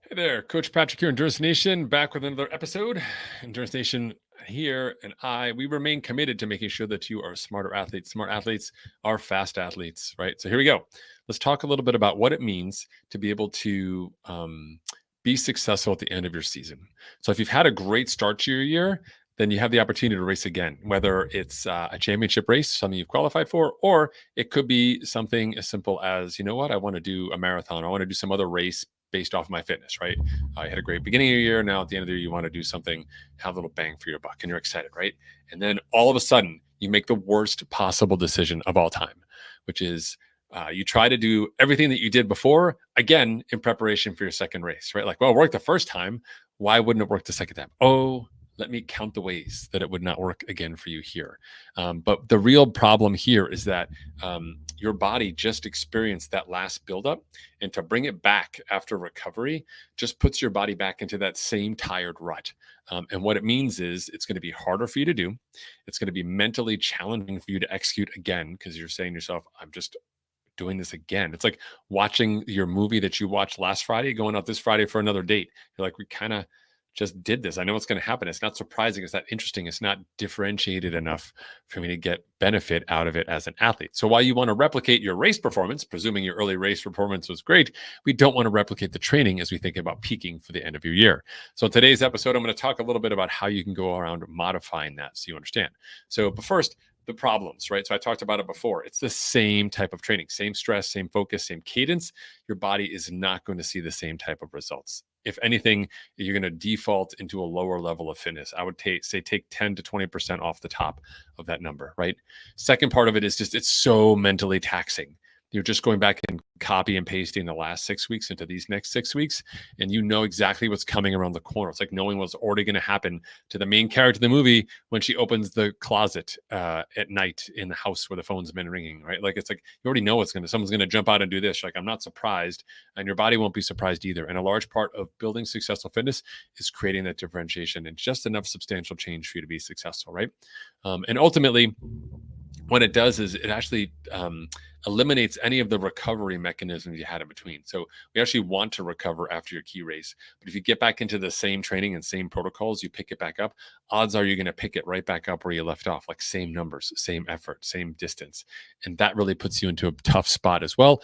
Hey there, Coach Patrick here, Endurance Nation, back with another episode. Endurance Nation here and we remain committed to making sure that you are smarter athletes. Smart athletes are fast athletes, right? So here we go. Let's talk a little bit about what it means to be able to be successful at the end of your season. So if you've had a great start to your year, then you have the opportunity to race again, whether it's a championship race, something you've qualified for, or it could be something as simple as, you know what, I want to do a marathon. I want to do some other race based off of my fitness, right? You had a great beginning of your year. Now at the end of the year, you want to do something, have a little bang for your buck, and you're excited, right? And then all of a sudden, you make the worst possible decision of all time, which is you try to do everything that you did before again in preparation for your second race, right? Like, well, it worked the first time. Why wouldn't it work the second time? Oh, let me count the ways that it would not work again for you here. But the real problem here is that your body just experienced that last buildup, and to bring it back after recovery just puts your body back into that same tired rut. And what it means is it's going to be harder for you to do. It's going to be mentally challenging for you to execute again because you're saying to yourself, I'm just doing this again. It's like watching your movie that you watched last Friday, going out this Friday for another date. You're like, we kind of just did this. I know what's going to happen. It's not surprising. It's not interesting. It's not differentiated enough for me to get benefit out of it as an athlete. So while you want to replicate your race performance, presuming your early race performance was great, we don't want to replicate the training as we think about peaking for the end of your year. So in today's episode, I'm going to talk a little bit about how you can go around modifying that so you understand. So, but first, the problems, right? So I talked about it before. It's the same type of training, same stress, same focus, same cadence. Your body is not going to see the same type of results. If anything, you're going to default into a lower level of fitness. I would say take 10 to 20% off the top of that number, right? Second part of it is just it's so mentally taxing. You're just going back and copy and pasting the last 6 weeks into these next 6 weeks, and you know exactly what's coming around the corner. It's like knowing what's already going to happen to the main character of the movie when she opens the closet at night in the house where the phone's been ringing, right? Like it's like you already know someone's going to jump out and do this. You're like, I'm not surprised, and your body won't be surprised either. And a large part of building successful fitness is creating that differentiation and just enough substantial change for you to be successful, right? And ultimately, what it does is it actually eliminates any of the recovery mechanisms you had in between. So we actually want to recover after your key race. But if you get back into the same training and same protocols, you pick it back up, odds are you're going to pick it right back up where you left off, like same numbers, same effort, same distance. And that really puts you into a tough spot as well,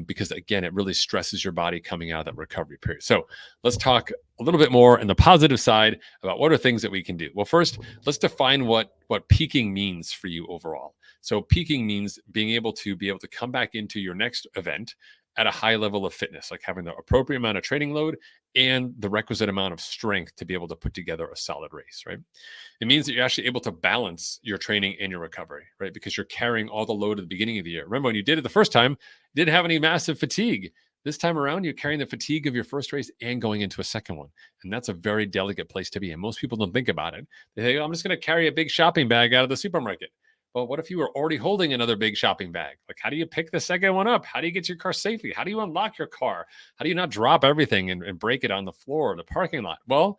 because again, it really stresses your body coming out of that recovery period. So let's talk a little bit more on the positive side about what are things that we can do. Well, first, let's define what peaking means for you overall. So peaking means being able to come back into your next event at a high level of fitness, like having the appropriate amount of training load and the requisite amount of strength to be able to put together a solid race, right? It means that you're actually able to balance your training and your recovery, right? Because you're carrying all the load at the beginning of the year. Remember, when you did it the first time, you didn't have any massive fatigue. This time around, you're carrying the fatigue of your first race and going into a second one. And that's a very delicate place to be. And most people don't think about it. They think, oh, I'm just going to carry a big shopping bag out of the supermarket. Well, what if you were already holding another big shopping bag? Like, how do you pick the second one up? How do you get your car safely? How do you unlock your car? How do you not drop everything and break it on the floor in the parking lot? Well,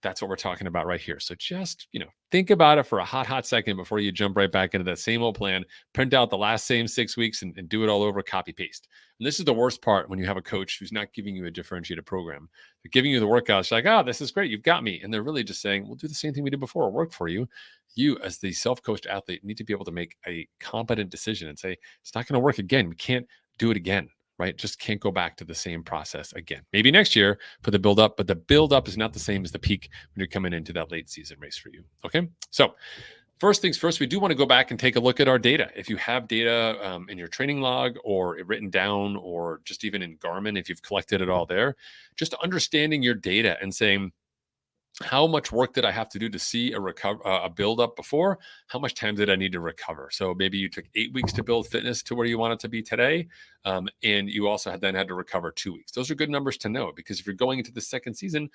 that's what we're talking about right here. So just, think about it for a hot second before you jump right back into that same old plan, print out the last same 6 weeks and do it all over, copy paste. And this is the worst part when you have a coach who's not giving you a differentiated program. They're giving you the workouts like, oh, this is great. You've got me. And they're really just saying, we'll do the same thing we did before. It'll work for you. You as the self-coached athlete need to be able to make a competent decision and say, it's not going to work again. We can't do it again. Right? Just can't go back to the same process again. Maybe next year for the build up, but the build up is not the same as the peak when you're coming into that late season race for you. Okay. So first things first, we do want to go back and take a look at our data. If you have data in your training log or written down, or just even in Garmin, if you've collected it all there, just understanding your data and saying, how much work did I have to do to see a build up before? How much time did I need to recover? So maybe you took 8 weeks to build fitness to where you want it to be today. And you also had to recover 2 weeks. Those are good numbers to know, because if you're going into the second season,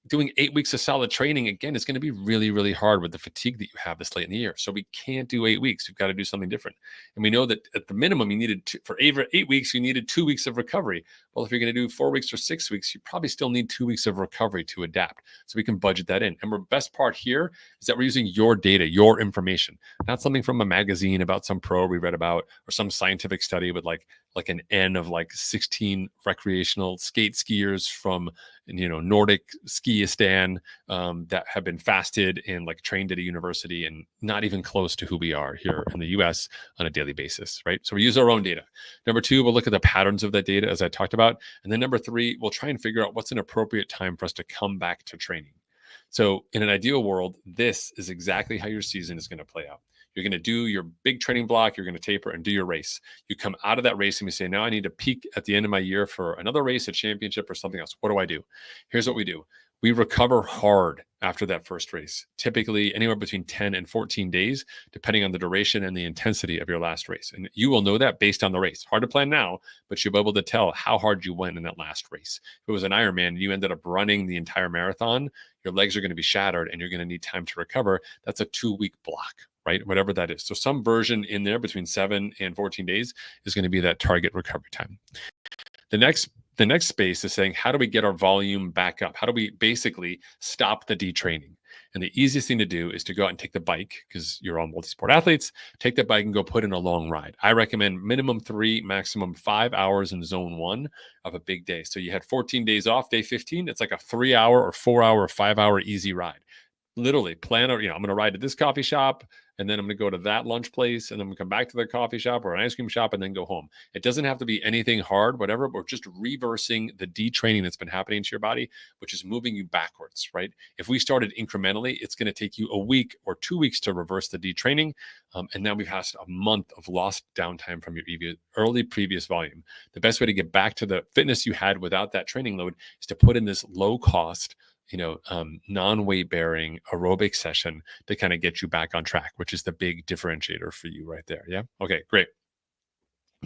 doing 8 weeks of solid training, again, it's going to be really, really hard with the fatigue that you have this late in the year. So we can't do 8 weeks. We've got to do something different. And we know that at the minimum, you needed for 8 weeks, you needed 2 weeks of recovery. Well, if you're going to do 4 weeks or 6 weeks, you probably still need 2 weeks of recovery to adapt. So we can budget that in. And the best part here is that we're using your data, your information, not something from a magazine about some pro we read about or some scientific study with like like an N of like 16 recreational skate skiers from, Nordic skiistan, that have been fasted and like trained at a university, and not even close to who we are here in the US on a daily basis, right? So we use our own data. Number two, we'll look at the patterns of that data, as I talked about. And then number three, we'll try and figure out what's an appropriate time for us to come back to training. So in an ideal world, this is exactly how your season is going to play out. You're going to do your big training block, you're going to taper and do your race. You come out of that race and you say, now I need to peak at the end of my year for another race, a championship, or something else. What do I do? Here's what we do. We recover hard after that first race, typically anywhere between 10 and 14 days, depending on the duration and the intensity of your last race. And you will know that based on the race. Hard to plan now, but you'll be able to tell how hard you went in that last race. If it was an Ironman and you ended up running the entire marathon, your legs are going to be shattered and you're going to need time to recover. That's a 2-week block, right? Whatever that is. So some version in there between 7 and 14 days is going to be that target recovery time. The next space is saying, how do we get our volume back up? How do we basically stop the detraining? And the easiest thing to do is to go out and take the bike, because you're all multi-sport athletes. Take the bike and go put in a long ride. I recommend minimum 3, maximum 5 hours in zone 1 of a big day. So you had 14 days off, day 15. It's like a 3-hour or 4-hour or 5-hour easy ride. Literally plan, or I'm going to ride to this coffee shop, and then I'm going to go to that lunch place, and then I'm going to come back to the coffee shop or an ice cream shop, and then go home. It doesn't have to be anything hard, whatever, but just reversing the detraining that's been happening to your body, which is moving you backwards, right? If we started incrementally, it's going to take you a week or 2 weeks to reverse the detraining. And now we've had a month of lost downtime from your early previous volume. The best way to get back to the fitness you had without that training load is to put in this low cost, non-weight bearing aerobic session to kind of get you back on track, which is the big differentiator for you right there. Yeah. Okay, great.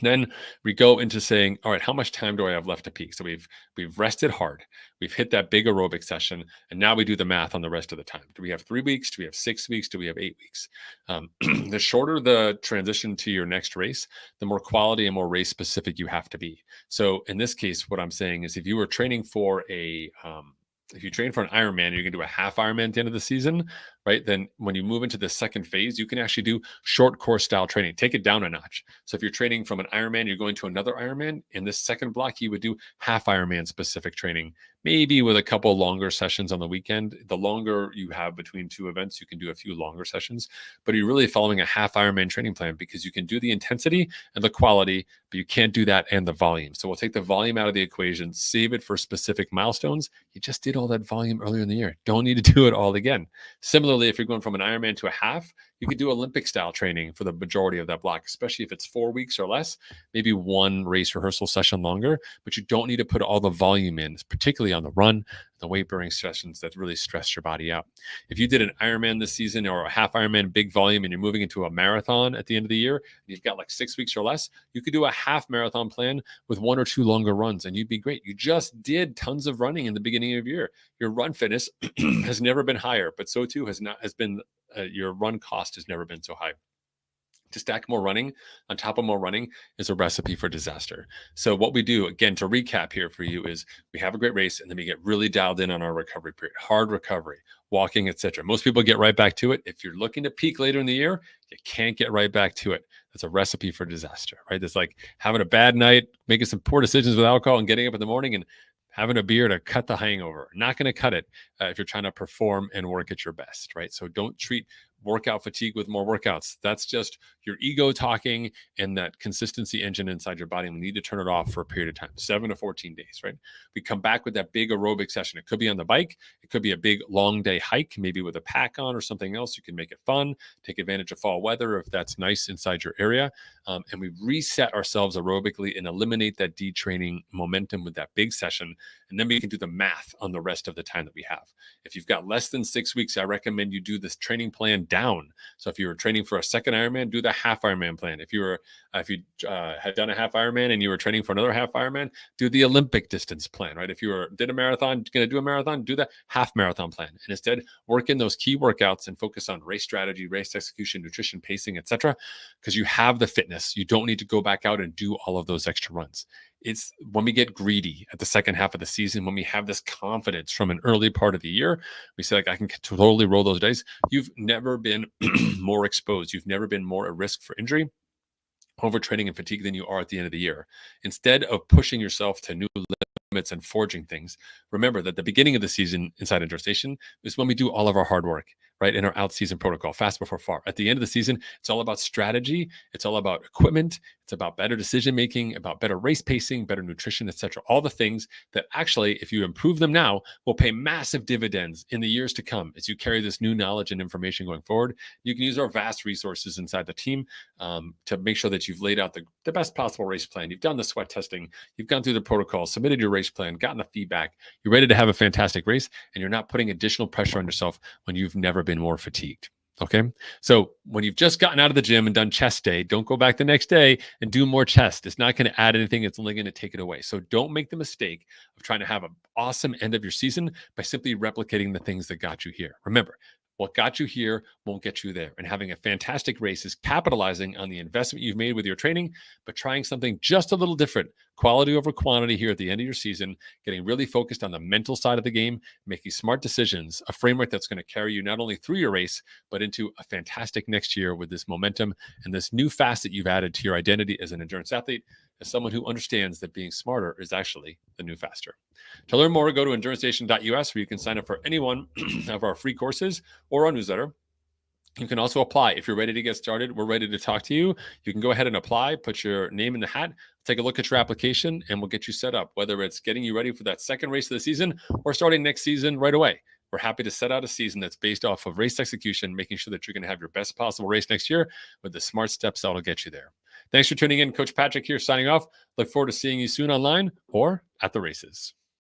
Then we go into saying, all right, how much time do I have left to peak? So we've rested hard. We've hit that big aerobic session. And now we do the math on the rest of the time. Do we have 3 weeks? Do we have 6 weeks? Do we have 8 weeks? The shorter the transition to your next race, the more quality and more race specific you have to be. So in this case, what I'm saying is, if you were training for if you train for an Ironman, you're going to do a half Ironman at the end of the season, right? Then when you move into the second phase, you can actually do short course style training. Take it down a notch. So if you're training from an Ironman, you're going to another Ironman. In this second block, you would do half Ironman specific training, maybe with a couple longer sessions on the weekend. The longer you have between two events, you can do a few longer sessions, but you're really following a half Ironman training plan, because you can do the intensity and the quality, but you can't do that and the volume. So we'll take the volume out of the equation, save it for specific milestones. You just did all that volume earlier in the year. Don't need to do it all again. Similarly, if you're going from an Ironman to a half, you could do Olympic style training for the majority of that block, especially if it's 4 weeks or less, maybe one race rehearsal session longer, but you don't need to put all the volume in, particularly on the run, the weight bearing sessions that really stress your body out. If you did an Ironman this season or a half Ironman big volume and you're moving into a marathon at the end of the year, and you've got like 6 weeks or less, you could do a half marathon plan with 1 or 2 longer runs and you'd be great. You just did tons of running in the beginning of your year. Your run fitness has never been higher, but so too has been your run cost has never been so high. To stack more running on top of more running is a recipe for disaster. So what we do, again, to recap here for you, is we have a great race and then we get really dialed in on our recovery period, hard recovery, walking, etc. Most people get right back to it. If you're looking to peak later in the year, you can't get right back to it. That's a recipe for disaster, right? It's like having a bad night, making some poor decisions with alcohol, and getting up in the morning and having a beer to cut the hangover. Not going to cut it if you're trying to perform and work at your best, right? So don't treat workout fatigue with more workouts. That's just your ego talking and that consistency engine inside your body. And we need to turn it off for a period of time, 7 to 14 days, right? We come back with that big aerobic session. It could be on the bike. It could be a big long day hike, maybe with a pack on or something else. You can make it fun, take advantage of fall weather if that's nice inside your area. And we reset ourselves aerobically and eliminate that detraining momentum with that big session. And then we can do the math on the rest of the time that we have. If you've got less than 6 weeks, I recommend you do this training plan down. So if you were training for a second Ironman, do the half Ironman plan. If you had done a half Ironman and you were training for another half Ironman, do the Olympic distance plan, right? If you did a marathon, going to do a marathon, do the half marathon plan. And instead, work in those key workouts and focus on race strategy, race execution, nutrition, pacing, etc. Because you have the fitness. You don't need to go back out and do all of those extra runs. It's when we get greedy at the second half of the season, when we have this confidence from an early part of the year, we say, like, I can totally roll those dice. You've never been more exposed. You've never been more at risk for injury. overtraining and fatigue than you are at the end of the year. Instead of pushing yourself to new limits and forging things, remember that the beginning of the season inside Endurance Nation is when we do all of our hard work, right? In our out-season protocol, fast before far. At the end of the season, it's all about strategy. It's all about equipment. It's about better decision-making, about better race pacing, better nutrition, etc. All the things that actually, if you improve them now, will pay massive dividends in the years to come as you carry this new knowledge and information going forward. You can use our vast resources inside the team to make sure that you've laid out the best possible race plan. You've done the sweat testing, you've gone through the protocol, submitted your race plan, gotten the feedback. You're ready to have a fantastic race, and you're not putting additional pressure on yourself when you've never been more fatigued. Okay. So when you've just gotten out of the gym and done chest day, don't go back the next day and do more chest. It's not going to add anything. It's only going to take it away. So don't make the mistake of trying to have an awesome end of your season by simply replicating the things that got you here. Remember, what got you here won't get you there. And having a fantastic race is capitalizing on the investment you've made with your training, but trying something just a little different, quality over quantity here at the end of your season, getting really focused on the mental side of the game, making smart decisions, a framework that's going to carry you not only through your race, but into a fantastic next year with this momentum and this new facet you've added to your identity as an endurance athlete, as someone who understands that being smarter is actually the new faster. To learn more, go to endurancenation.us where you can sign up for any one of our free courses or our newsletter. You can also apply. If you're ready to get started, we're ready to talk to you. You can go ahead and apply, put your name in the hat, take a look at your application, and we'll get you set up, whether it's getting you ready for that second race of the season or starting next season right away. We're happy to set out a season that's based off of race execution, making sure that you're going to have your best possible race next year with the smart steps that'll get you there. Thanks for tuning in. Coach Patrick here signing off. Look forward to seeing you soon online or at the races.